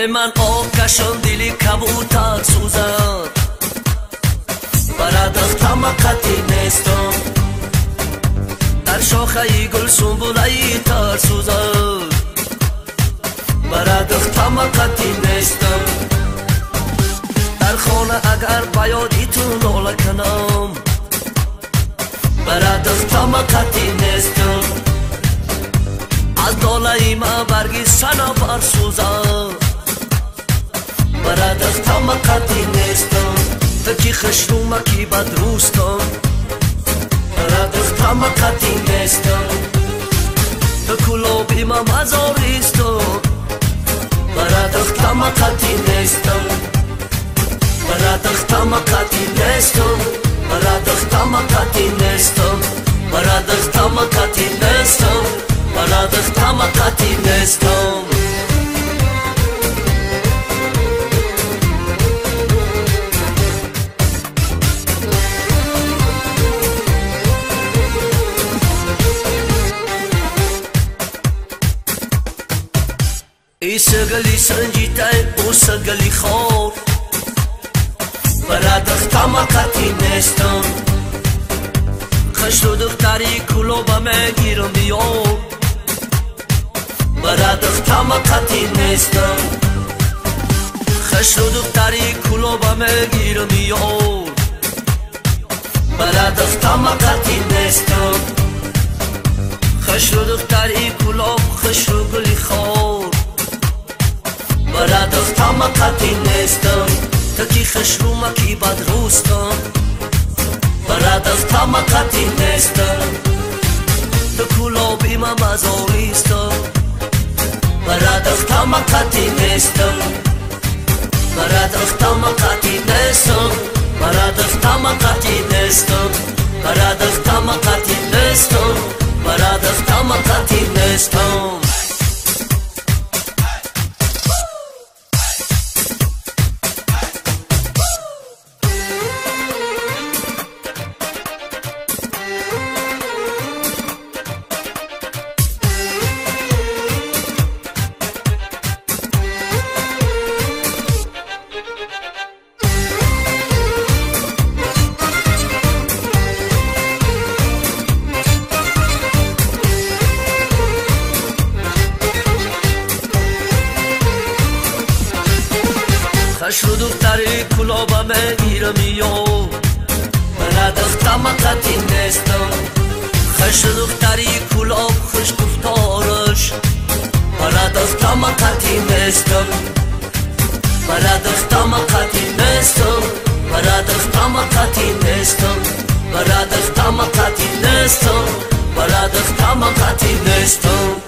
من آکشان دلی کبوتر سوزد برد از طمقتی نیستم در شاخه گل سنبوله تر سوزد برد از طمقتی نیستم در خانه اگر بیادی تو ناله کنم برد از طمقتی نیستم از داله ما برگی سنا بر سوزد برد از طمقتی نیستم تو کی خشنومه کی بدروستم برد از طمقتی نیستم تو کلابی ما مزاریستم برد از طمقتی نیستم برد از طمقتی نیستم برد از طمقتی نیستم برد از طمقتی نیستم برد از طمقتی نیستم ای سگلی سنجیده او سگلی خور برد از طمقتی نیستم خشت و دختری کلوبه میگیرم بیار برد از طمقتی نیستم خشت و دختری کلوبه میگیرم بیار برد از طمقتی نیستم خشت و دختری کلوب خشت و گلی خور برد از طمقتی نیستم تو کی خشرومه کی بدروستم برد از طمقتی نیستم تو کلابی ما مزاریستم برد از طمقتی نیستم برد از طمقتی نیستم برد از طمقتی نیستم برد از طمقتی نیستم برد از طمقتی نیستم خشت و دختری کلابه میگیرم یا برد از طمقتی نیستم خشت و دختری کلاب خوش گفتارش برد از طمقتی نیستم برد از طمقتی نیستم برد از طمقتی نیستم برد از طمقتی نیستم برد از طمقتی نیستم